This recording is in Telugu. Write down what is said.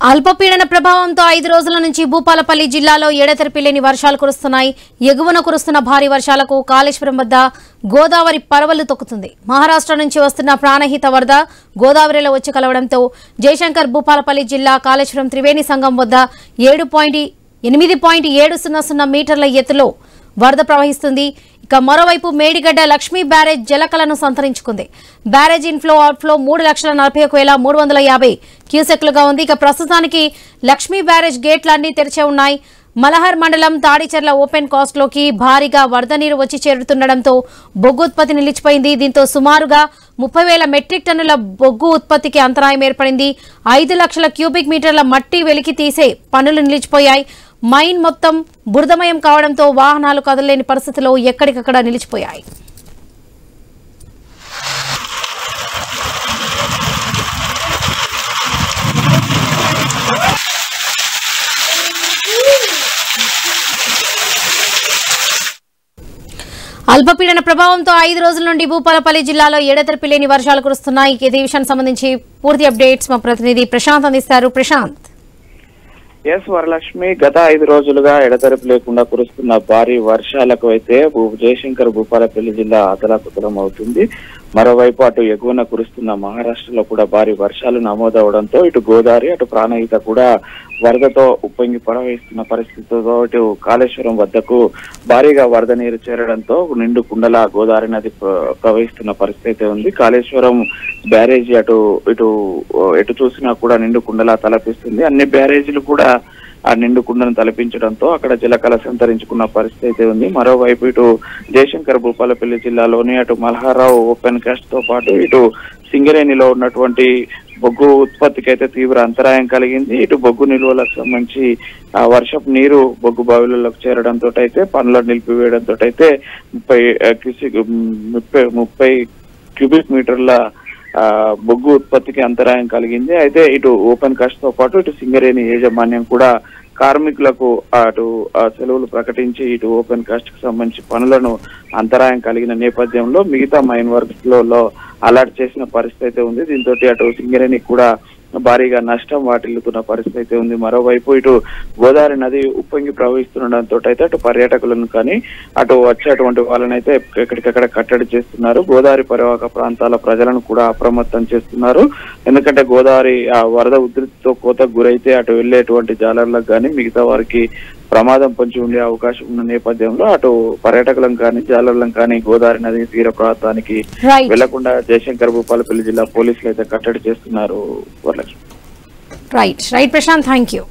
అల్పపీడన ప్రభావంతో 5 రోజుల నుంచి భూపాలపల్లి జిల్లాలో ఎడతెరిపి లేని వర్షాలు కురుస్తున్నాయి. ఎగువన కురుస్తున్న భారీ వర్షాలకు కాళేశ్వరం వద్ద గోదావరి పరవళ్లు తొక్కుతుంది. మహారాష్ట్ర నుంచి వస్తున్న ప్రాణహిత వరద గోదావరిలో వచ్చి కలవడంతో జయశంకర్ భూపాలపల్లి జిల్లా కాళేశ్వరం త్రివేణి సంగం వద్ద 8.700 మీటర్ల ఎత్తులో వరద ప్రవహిస్తుంది. ఇక మరోవైపు మేడిగడ్డ లక్ష్మీ బ్యారేజ్ జలకలను సంతరించుకుంది. బ్యారేజ్ ఇన్ఫ్లో అవుట్ఫ్లో 3,41,350 క్యూసెక్లుగా ఉంది. ఇక ప్రస్తుతానికి లక్ష్మీ బ్యారేజ్ గేట్లన్నీ తెరిచే ఉన్నాయి. మలహర్ మండలం తాడిచెర్ల ఓపెన్ కాస్ట్లోకి భారీగా వరద నీరు వచ్చి చేరుతుండటంతో బొగ్గు ఉత్పత్తి నిలిచిపోయింది. దీంతో సుమారుగా 30,000 మెట్రిక్ టన్నుల బొగ్గు ఉత్పత్తికి అంతరాయం ఏర్పడింది. 5 లక్షల క్యూబిక్ మీటర్ల మట్టి వెలికి తీసే పనులు నిలిచిపోయాయి. మైన్ మొత్తం బురదమయం కావడంతో వాహనాలు కదలలేని పరిస్థితిలో ఎక్కడికక్కడ నిలిచిపోయాయి. అల్పపీడన ప్రభావంతో 5 రోజుల నుండి భూపాలపల్లి జిల్లాలో ఎడతెరిపి లేని వర్షాలు కురుస్తున్నాయి. ఇదే విషయానికి సంబంధించి పూర్తి అప్డేట్స్ మా ప్రతినిధి ప్రశాంత్ అందిస్తారు. ప్రశాంత్. వరలక్ష్మి, గత 5 రోజులుగా ఎడతెరిపి లేకుండా కురుస్తున్న భారీ వర్షాలకు అయితే జయశంకర్ భూపాలపల్లి జిల్లా అతలాకుతలం అవుతుంది. మరోవైపు అటు ఎగువన కురుస్తున్న మహారాష్ట్రలో కూడా భారీ వర్షాలు నమోదవడంతో ఇటు గోదావరి అటు ప్రాణహిత కూడా వరదతో ఉప్పొంగి ప్రవహిస్తున్న పరిస్థితితో ఇటు కాళేశ్వరం వద్దకు భారీగా వరద నీరు చేరడంతో నిండు కుండల గోదావరి నది ప్రవహిస్తున్న పరిస్థితి ఉంది. కాళేశ్వరం బ్యారేజీ ఎటు చూసినా కూడా నిండు కుండలా తలపిస్తుంది. అన్ని బ్యారేజీలు కూడా ఆ నిండు కుండను తలపించడంతో అక్కడ జలకళ సంతరించుకున్న పరిస్థితి ఉంది. మరోవైపు ఇటు జయశంకర్ భూపాలపల్లి జిల్లాలోని అటు మల్హారావు ఓపెన్ కాస్ట్ తో పాటు ఇటు సింగరేణిలో ఉన్నటువంటి బొగ్గు ఉత్పత్తికి అయితే తీవ్ర అంతరాయం కలిగింది. ఇటు బొగ్గు నిల్వలకు సంబంధించి ఆ వర్షపు నీరు బొగ్గు బావిలలోకి చేరడంతో అయితే పనులను నిలిపివేయడంతో అయితే 30 క్యూబిక్ మీటర్ల బొగ్గు ఉత్పత్తికి అంతరాయం కలిగింది. అయితే ఇటు ఓపెన్ కాస్ట్ తో పాటు ఇటు సింగరేణి యాజమాన్యం కూడా కార్మికులకు అటు సెలవులు ప్రకటించి ఇటు ఓపెన్ కాస్ట్ కి సంబంధించి పనులను అంతరాయం కలిగిన నేపథ్యంలో మిగతా మైన్ వర్క్స్ లో అలర్ట్ చేసిన పరిస్థితి ఉంది. దీంతో అటు సింగరేణికి కూడా భారీగా నష్టం వాటిల్లుతున్న పరిస్థితి ఉంది. మరోవైపు ఇటు గోదావరి నది ఉప్పొంగి ప్రవహిస్తుండటంతో అయితే అటు పర్యాటకులను కానీ అటు వచ్చేటువంటి వాళ్ళనైతే ఎక్కడికక్కడ కట్టడి చేస్తున్నారు. గోదావరి పరివాహక ప్రాంతాల ప్రజలను కూడా అప్రమత్తం చేస్తున్నారు. ఎందుకంటే గోదావరి ఆ వరద ఉధృతితో కోతకు గురైతే అటు వెళ్లేటువంటి జాలర్లకు కానీ మిగతా వారికి ప్రమాదం పొంచి ఉండే అవకాశం ఉన్న నేపథ్యంలో అటు పర్యాటకులను కానీ జాలర్లను కానీ గోదావరి నది తీర ప్రాంతానికి వెళ్లకుండా జయశంకర్ భూపాలపల్లి జిల్లా పోలీసులు అయితే కట్టడి చేస్తున్నారు. Right Prashant, thank you.